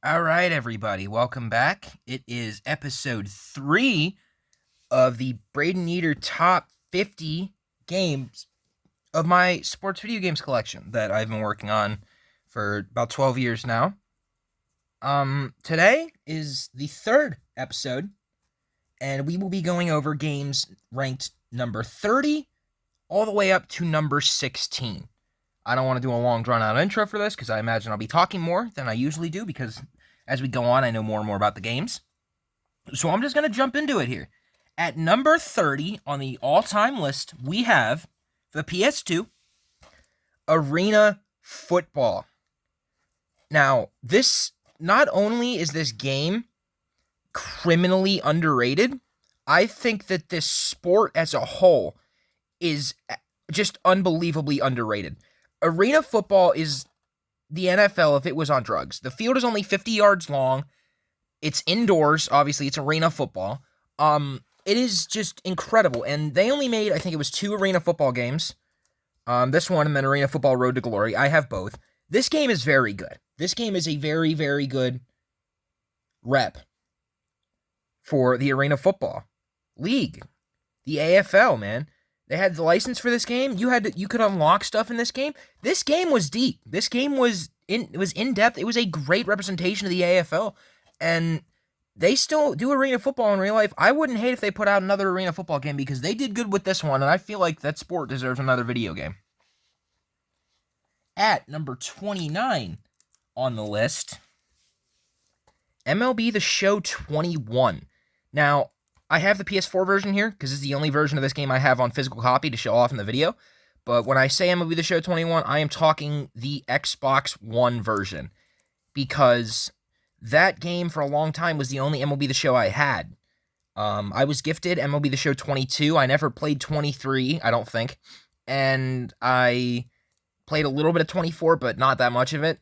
All right, everybody, welcome back. It is episode 3 of the Brayden Yeeter top 50 games of my sports video games collection that I've been working on for about 12 years now. Today is the third episode, and we will be going over games ranked number 30 all the way up to number 16. I don't want to do a long drawn-out intro for this because I imagine I'll be talking more than I usually do because as we go on, I know more and more about the games. So I'm just going to jump into it here. At number 30 on the all-time list, we have, for the PS2, Arena Football. Now, not only is this game criminally underrated, I think that this sport as a whole is just unbelievably underrated. Arena football is the NFL if it was on drugs. The field is only 50 yards long. It's indoors. Obviously, it's arena football. It is just incredible. And they only made, I think it was 2 arena football games. This one and then Arena Football Road to Glory. I have both. This game is very good. This game is a very, very good rep for the Arena Football League. The AFL, man. They had the license for this game. You could unlock stuff in this game. This game was deep. This game was in depth. It was a great representation of the AFL, and they still do arena football in real life. I wouldn't hate if they put out another arena football game because they did good with this one, and I feel like that sport deserves another video game. At number 29 on the list, MLB The Show 21. Now, I have the PS4 version here, because it's the only version of this game I have on physical copy to show off in the video. But when I say MLB The Show 21, I am talking the Xbox One version. Because that game for a long time was the only MLB The Show I had. I was gifted MLB The Show 22. I never played 23, I don't think. And I played a little bit of 24, but not that much of it.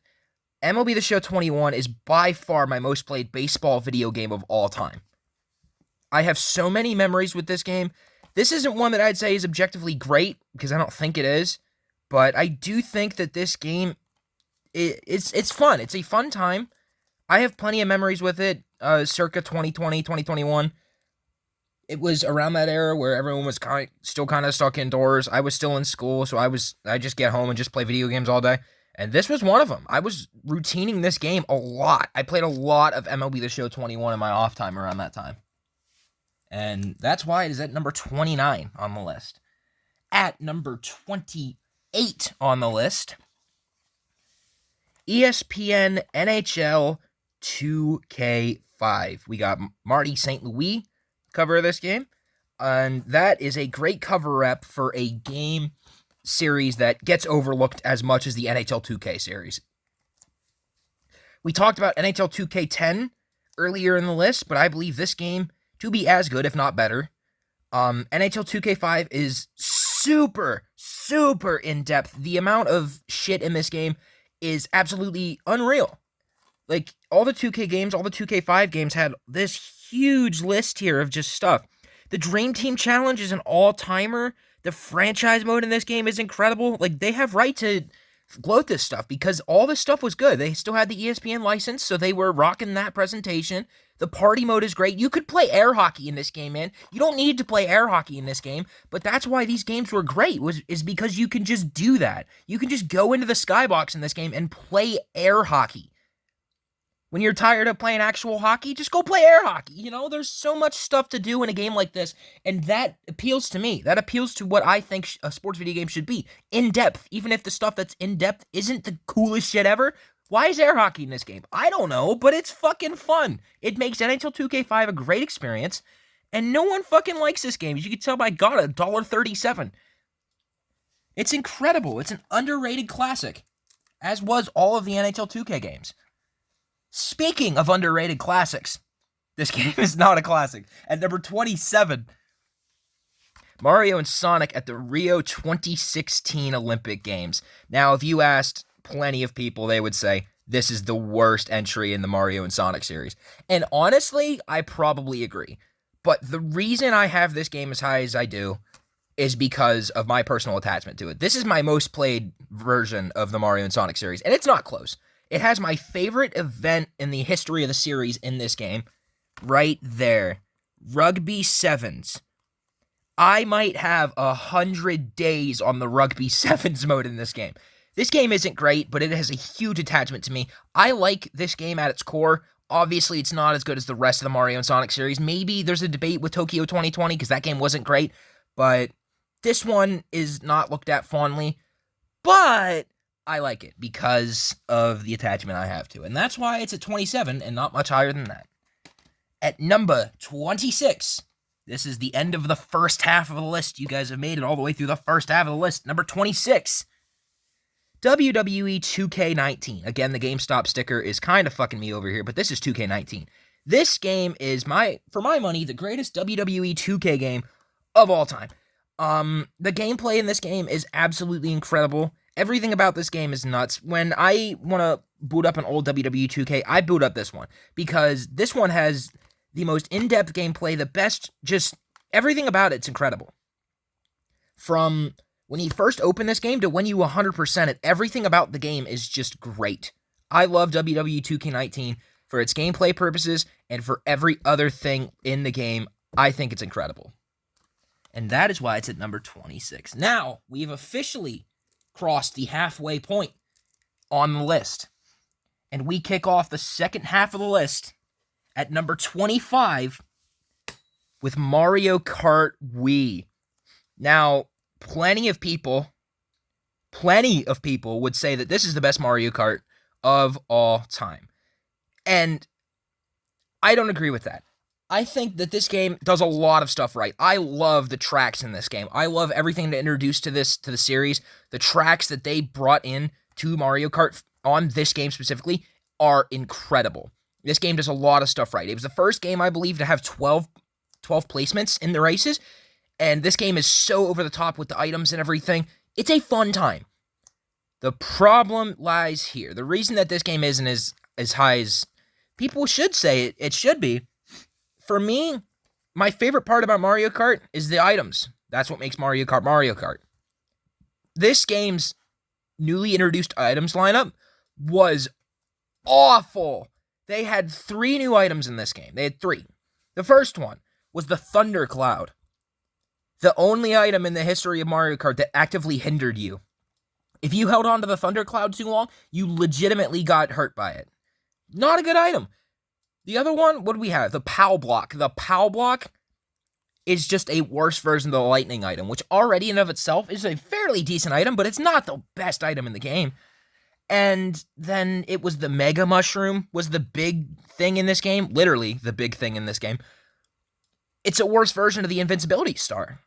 MLB The Show 21 is by far my most played baseball video game of all time. I have so many memories with this game. This isn't one that I'd say is objectively great, because I don't think it is, but I do think that this game, it's fun. It's a fun time. I have plenty of memories with it, circa 2020, 2021. It was around that era where everyone was still kind of stuck indoors. I was still in school, so I just get home and just play video games all day, and this was one of them. I was routining this game a lot. I played a lot of MLB The Show 21 in my off time around that time. And that's why it is at number 29 on the list. At number 28 on the list, ESPN NHL 2K5. We got Marty St. Louis cover of this game. And that is a great cover rep for a game series that gets overlooked as much as the NHL 2K series. We talked about NHL 2K10 earlier in the list, but I believe this game to be as good, if not better. NHL 2K5 is super, super in-depth. The amount of shit in this game is absolutely unreal. Like, all the 2K games, all the 2K5 games had this huge list here of just stuff. The Dream Team Challenge is an all-timer. The franchise mode in this game is incredible. Like, they have right to gloat this stuff because all this stuff was good. They still had the ESPN license, so they were rocking that presentation. The party mode is great. You could play air hockey in this game, man. You don't need to play air hockey in this game, but that's why these games were great, is because you can just do that. You can just go into the skybox in this game and play air hockey. When you're tired of playing actual hockey, just go play air hockey. You know, there's so much stuff to do in a game like this, and that appeals to me. That appeals to what I think a sports video game should be. In-depth. Even if the stuff that's in-depth isn't the coolest shit ever. Why is air hockey in this game? I don't know, but it's fucking fun. It makes NHL 2K5 a great experience, and no one fucking likes this game. As you can tell by God, $1.37. It's incredible. It's an underrated classic, as was all of the NHL 2K games. Speaking of underrated classics, this game is not a classic. At number 27, Mario and Sonic at the Rio 2016 Olympic Games. Now, if you asked plenty of people, they would say this is the worst entry in the Mario and Sonic series. And honestly, I probably agree. But the reason I have this game as high as I do is because of my personal attachment to it. This is my most played version of the Mario and Sonic series, and it's not close. It has my favorite event in the history of the series in this game. Right there. Rugby Sevens. I might have 100 days on the Rugby Sevens mode in this game. This game isn't great, but it has a huge attachment to me. I like this game at its core. Obviously, it's not as good as the rest of the Mario and Sonic series. Maybe there's a debate with Tokyo 2020 because that game wasn't great, but this one is not looked at fondly. But I like it because of the attachment I have to it, and that's why it's at 27 and not much higher than that. At number 26, this is the end of the first half of the list. You guys have made it all the way through the first half of the list. Number 26, WWE 2K19. Again, the GameStop sticker is kind of fucking me over here, but this is 2K19. This game is, for my money, the greatest WWE 2K game of all time. The gameplay in this game is absolutely incredible. Everything about this game is nuts. When I want to boot up an old WWE 2K, I boot up this one because this one has the most in-depth gameplay, the best, just everything about it's incredible. From when you first open this game to when you 100% it, everything about the game is just great. I love WWE 2K19 for its gameplay purposes and for every other thing in the game. I think it's incredible. And that is why it's at number 26. Now, we've officially crossed the halfway point on the list. And we kick off the second half of the list at number 25 with Mario Kart Wii. Now, plenty of people would say that this is the best Mario Kart of all time. And I don't agree with that. I think that this game does a lot of stuff right. I love the tracks in this game. I love everything to introduce to the series. The tracks that they brought in to Mario Kart on this game specifically are incredible. This game does a lot of stuff right. It was the first game, I believe, to have 12 placements in the races. And this game is so over the top with the items and everything. It's a fun time. The problem lies here. The reason that this game isn't as high as people should say it should be, for me, my favorite part about Mario Kart is the items. That's what makes Mario Kart Mario Kart. This game's newly introduced items lineup was awful. They had 3 new items in this game. They had 3. The first one was the Thunder Cloud. The only item in the history of Mario Kart that actively hindered you. If you held on to the Thunder Cloud too long, you legitimately got hurt by it. Not a good item. The other one, what do we have? The POW Block. The POW Block is just a worse version of the Lightning item, which already in of itself is a fairly decent item, but it's not the best item in the game. And then it was the Mega Mushroom was the big thing in this game. Literally the big thing in this game. It's a worse version of the Invincibility Star.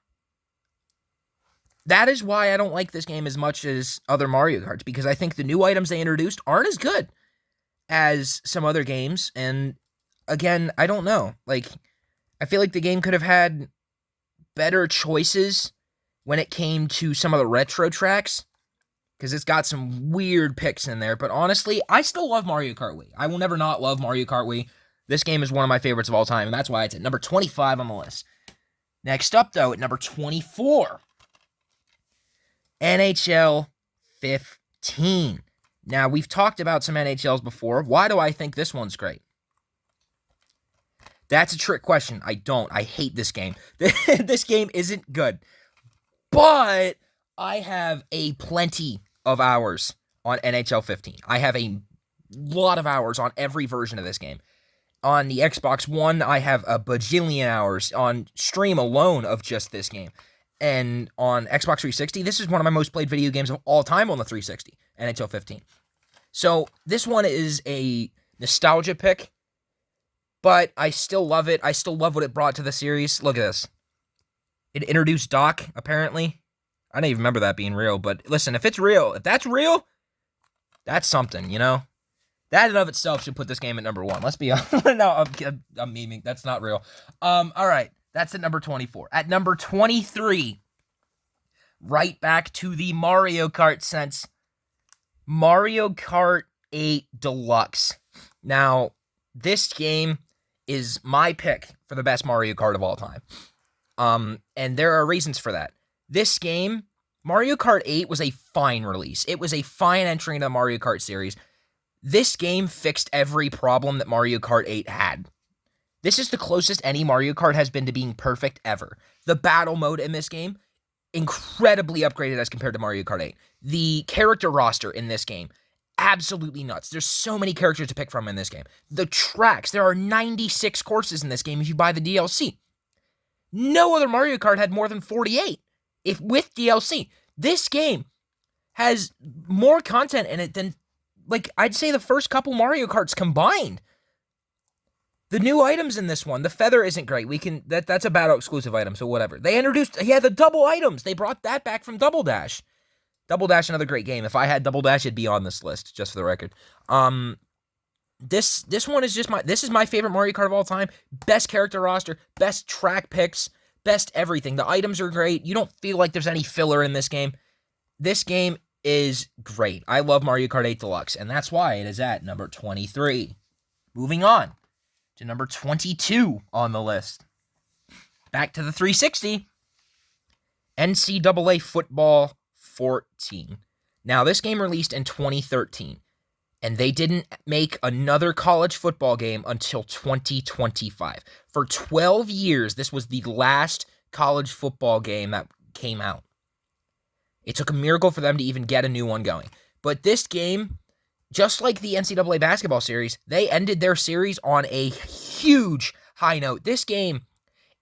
That is why I don't like this game as much as other Mario Karts, because I think the new items they introduced aren't as good as some other games. And again, I don't know. I feel like the game could have had better choices when it came to some of the retro tracks, because it's got some weird picks in there. But honestly, I still love Mario Kart Wii. I will never not love Mario Kart Wii. This game is one of my favorites of all time, and that's why it's at number 25 on the list. Next up, though, at number 24, NHL 15. Now, we've talked about some NHLs before. Why do I think this one's great? That's a trick question. I don't. I hate this game. This game isn't good. But I have a plenty of hours on NHL 15. I have a lot of hours on every version of this game. On the Xbox One, I have a bajillion hours on stream alone of just this game. And on Xbox 360, this is one of my most played video games of all time on the 360, NHL 15. So this one is a nostalgia pick, but I still love it. I still love what it brought to the series. Look at this. It introduced Doc, apparently. I don't even remember that being real, but listen, if that's real, that's something, you know? That in of itself should put this game at number 1. Let's be honest. No, I'm memeing. That's not real. All right. That's at number 24. At number 23, right back to the Mario Kart sense, Mario Kart 8 Deluxe. Now, this game is my pick for the best Mario Kart of all time. And there are reasons for that. This game, Mario Kart 8, was a fine release. It was a fine entry into the Mario Kart series. This game fixed every problem that Mario Kart 8 had. This is the closest any Mario Kart has been to being perfect ever. The battle mode in this game, incredibly upgraded as compared to Mario Kart 8. The character roster in this game, absolutely nuts. There's so many characters to pick from in this game. The tracks, there are 96 courses in this game if you buy the DLC. No other Mario Kart had more than 48 if with DLC. This game has more content in it than, like, I'd say the first couple Mario Karts combined. The new items in this one, the feather isn't great. That's a battle exclusive item, so whatever. They introduced, the double items. They brought that back from Double Dash. Double Dash, another great game. If I had Double Dash, it'd be on this list, just for the record. This one is this is my favorite Mario Kart of all time. Best character roster, best track picks, best everything. The items are great. You don't feel like there's any filler in this game. This game is great. I love Mario Kart 8 Deluxe, and that's why it is at number 23. Moving on to number 22 on the list. Back to the 360. NCAA Football 14. Now, this game released in 2013, and they didn't make another college football game until 2025. For 12 years, this was the last college football game that came out. It took a miracle for them to even get a new one going. But this game, just like the NCAA basketball series, they ended their series on a huge high note. This game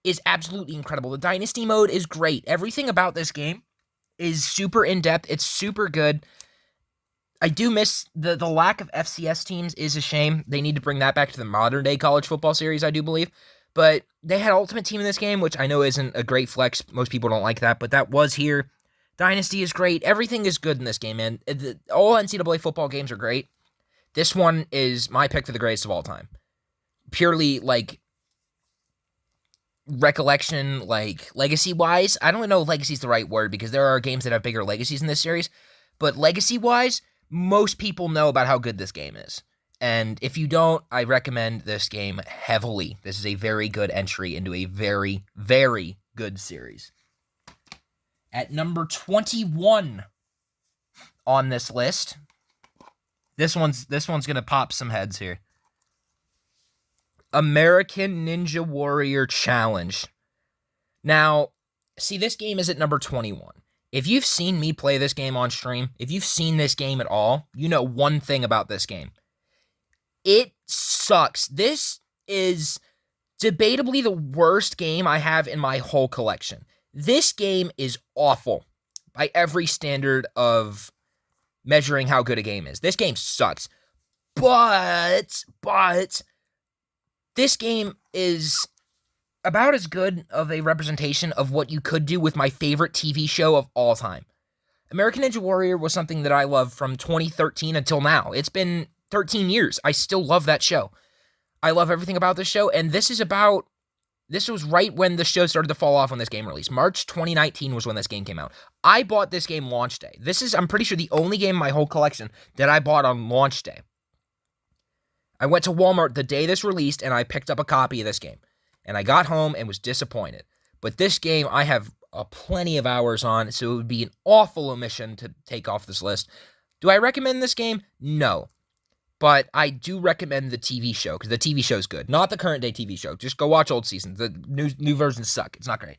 is absolutely incredible. The Dynasty mode is great. Everything about this game is super in-depth. It's super good. I do miss the lack of FCS teams is a shame. They need to bring that back to the modern-day college football series, I do believe. But they had Ultimate Team in this game, which I know isn't a great flex. Most people don't like that, but that was here. Dynasty is great. Everything is good in this game, man. All NCAA football games are great. This one is my pick for the greatest of all time. Purely, like, recollection, like, legacy-wise. I don't know if legacy is the right word, because there are games that have bigger legacies in this series. But legacy-wise, most people know about how good this game is. And if you don't, I recommend this game heavily. This is a very good entry into a very, very good series. At number 21 on this list, this one's gonna pop some heads here. American Ninja Warrior Challenge. Now, see, this game is at number 21. If you've seen me play this game on stream, if you've seen this game at all, you know one thing about this game. It sucks. This is debatably the worst game I have in my whole collection. This game is awful by every standard of measuring how good a game is. This game sucks. But this game is about as good of a representation of what you could do with my favorite TV show of all time. American Ninja Warrior was something that I loved from 2013 until now. It's been 13 years. I still love that show. I love everything about this show, and this was right when the show started to fall off when this game released. March 2019 was when this game came out. I bought this game launch day. This is, I'm pretty sure, the only game in my whole collection that I bought on launch day. I went to Walmart the day this released, and I picked up a copy of this game. And I got home and was disappointed. But this game, I have plenty of hours on, so it would be an awful omission to take off this list. Do I recommend this game? No. But I do recommend the TV show, because the TV show is good. Not the current day TV show. Just go watch old seasons. The new versions suck. It's not great.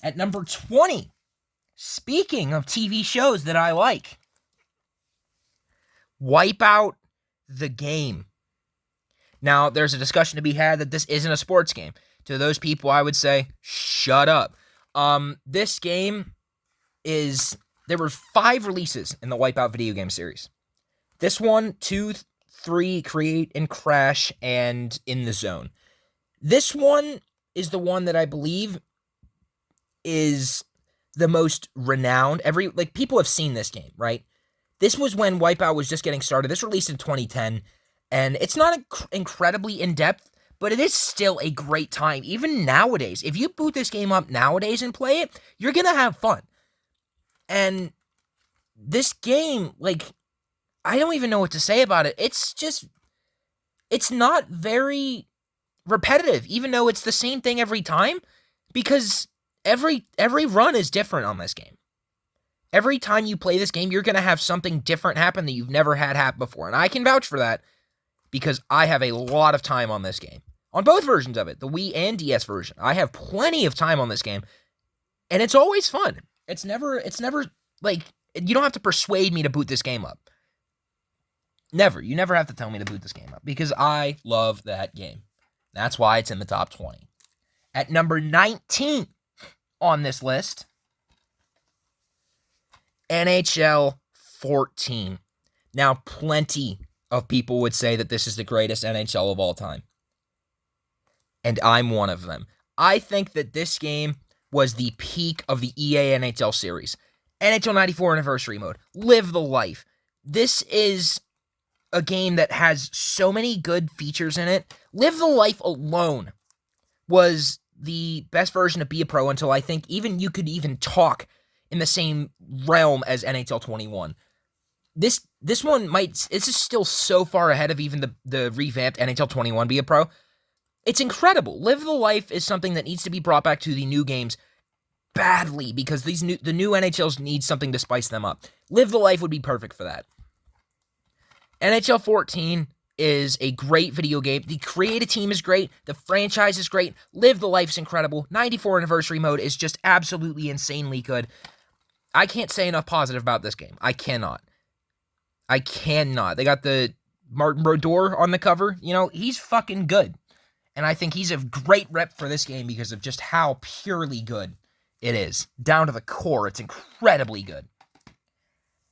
At number 20, speaking of TV shows that I like, Wipeout the Game. Now, there's a discussion to be had that this isn't a sports game. To those people, I would say, shut up. This game is... There were 5 releases in the Wipeout video game series. This 1, 2, 3, Create and Crash, and In the Zone. This one is the one that I believe is the most renowned. People have seen this game, right? This was when Wipeout was just getting started. This released in 2010, and it's not incredibly in-depth, but it is still a great time. Even nowadays, if you boot this game up nowadays and play it, you're gonna have fun. And this game, I don't even know what to say about it. It's not very repetitive, even though it's the same thing every time, because every run is different on this game. Every time you play this game, you're going to have something different happen that you've never had happen before. And I can vouch for that because I have a lot of time on this game. On both versions of it, the Wii and DS version. I have plenty of time on this game, and it's always fun. It's never like, you don't have to persuade me to boot this game up. Never. You never have to tell me to boot this game up because I love that game. That's why it's in the top 20. At number 19 on this list, NHL 14. Now, plenty of people would say that this is the greatest NHL of all time. And I'm one of them. I think that this game was the peak of the EA NHL series. NHL 94 Anniversary Mode. Live the life. This is a game that has so many good features in it. Live the life alone was the best version of Be a Pro until I think even you could even talk in the same realm as NHL 21. This one this is still so far ahead of even the revamped NHL 21 Be a Pro. It's incredible. Live the life is something that needs to be brought back to the new games badly because the new NHLs need something to spice them up. Live the life would be perfect for that. NHL 14 is a great video game. The creative team is great. The franchise is great. Live the life is incredible. 94 Anniversary Mode is just absolutely insanely good. I can't say enough positive about this game. I cannot. They got the Martin Brodeur on the cover. You know, he's fucking good. And I think he's a great rep for this game because of just how purely good it is. Down to the core, it's incredibly good.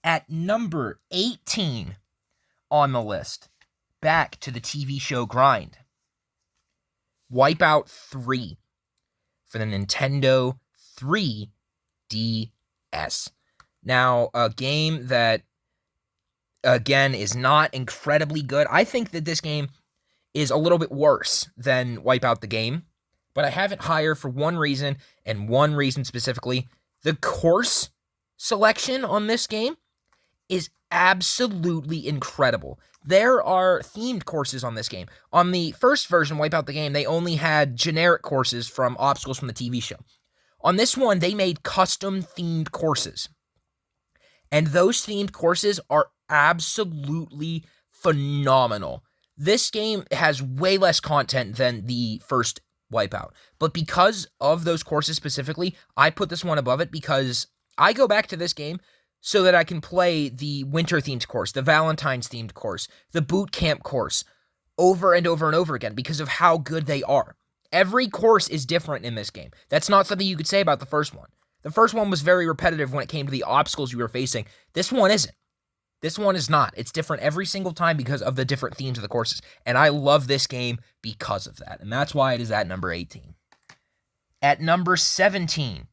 At number 18 on the list, back to the TV show grind. Wipeout 3 for the Nintendo 3DS. Now, a game that, again, is not incredibly good. I think that this game is a little bit worse than Wipeout the game, but I have it higher for one reason, and one reason specifically. The course selection on this game is absolutely incredible. There are themed courses on this game. On the first version, Wipeout the game, they only had generic courses from obstacles from the TV show. On this one, they made custom themed courses. And those themed courses are absolutely phenomenal. This game has way less content than the first Wipeout. But because of those courses specifically, I put this one above it because I go back to this game so that I can play the winter-themed course, the Valentine's-themed course, the boot camp course, over and over and over again because of how good they are. Every course is different in this game. That's not something you could say about the first one. The first one was very repetitive when it came to the obstacles you were facing. This one isn't. This one is not. It's different every single time because of the different themes of the courses. And I love this game because of that. And that's why it is at number 18. At number 17.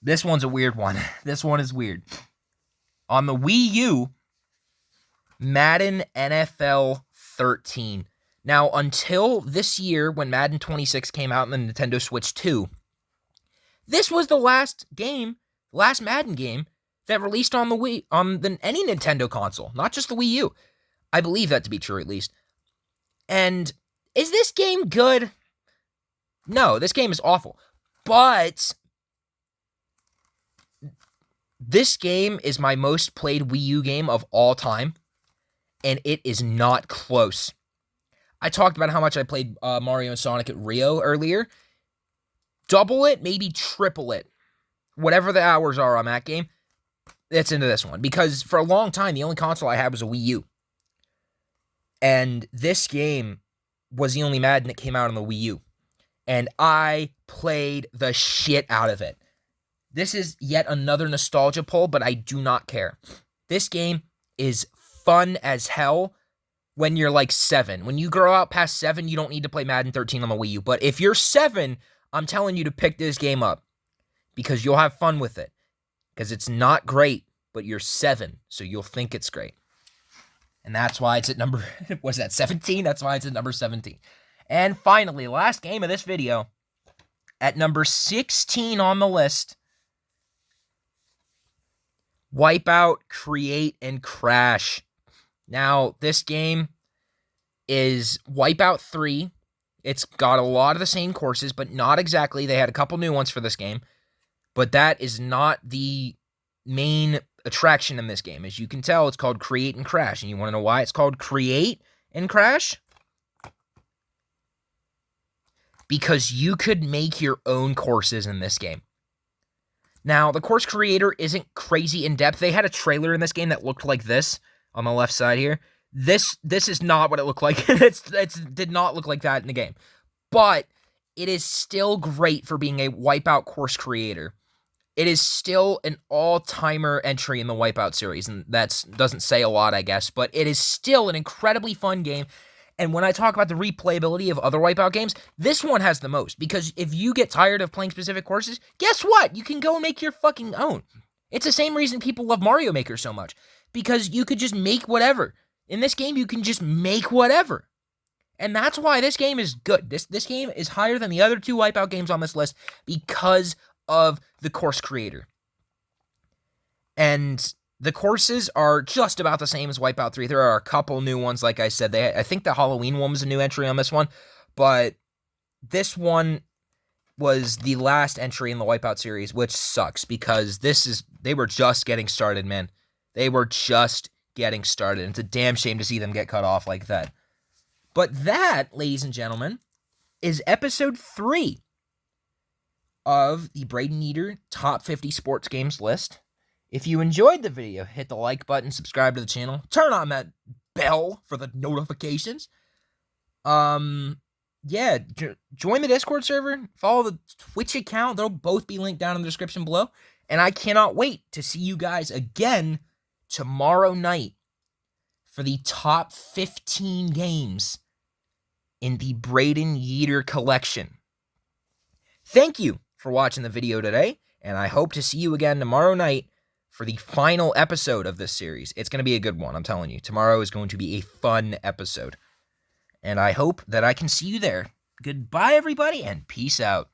This one's a weird one. This one is weird. On the Wii U, Madden NFL 13. Now, until this year, when Madden 26 came out in the Nintendo Switch 2, this was the last Madden game that released on the Wii, any Nintendo console, not just the Wii U. I believe that to be true, at least. And is this game good? No, this game is awful. But this game is my most played Wii U game of all time, and it is not close. I talked about how much I played Mario and Sonic at Rio earlier. Double it, maybe triple it. Whatever the hours are on that game, that's into this one. Because for a long time, the only console I had was a Wii U. And this game was the only Madden that came out on the Wii U. And I played the shit out of it. This is yet another nostalgia pull, but I do not care. This game is fun as hell when you're like 7. When you grow out past 7, you don't need to play Madden 13 on the Wii U. But if you're 7, I'm telling you to pick this game up because you'll have fun with it. Because it's not great, but you're 7, so you'll think it's great. And that's why it's at number, was that 17? That's why it's at number 17. And finally, last game of this video, at number 16 on the list, Wipeout, Create, and Crash. Now, this game is Wipeout 3. It's got a lot of the same courses, but not exactly. They had a couple new ones for this game. But that is not the main attraction in this game. As you can tell, it's called Create and Crash. And you want to know why it's called Create and Crash? Because you could make your own courses in this game. Now, the course creator isn't crazy in depth. They had a trailer in this game that looked like this on the left side here. This is not what it looked like. It did not look like that in the game. But it is still great for being a Wipeout course creator. It is still an all-timer entry in the Wipeout series, and that doesn't say a lot, I guess, but it is still an incredibly fun game. And when I talk about the replayability of other Wipeout games, this one has the most, because if you get tired of playing specific courses, guess what? You can go make your fucking own. It's the same reason people love Mario Maker so much, because you could just make whatever. In this game, you can just make whatever. And that's why this game is good. This game is higher than the other two Wipeout games on this list because of the course creator. And the courses are just about the same as Wipeout 3. There are a couple new ones, like I said. I think the Halloween one was a new entry on this one, but this one was the last entry in the Wipeout series, which sucks because they were just getting started, man. They were just getting started. It's a damn shame to see them get cut off like that. But that, ladies and gentlemen, is episode 3 of the Brayden Yeeter Top 50 Sports Games list. If you enjoyed the video, hit the like button, subscribe to the channel, turn on that bell for the notifications. Join the Discord server, follow the Twitch account. They'll both be linked down in the description below. And I cannot wait to see you guys again tomorrow night for the top 15 games in the Brayden Yeeter collection. Thank you for watching the video today, and I hope to see you again tomorrow night for the final episode of this series. It's going to be a good one, I'm telling you. Tomorrow is going to be a fun episode, and I hope that I can see you there. Goodbye, everybody, and peace out.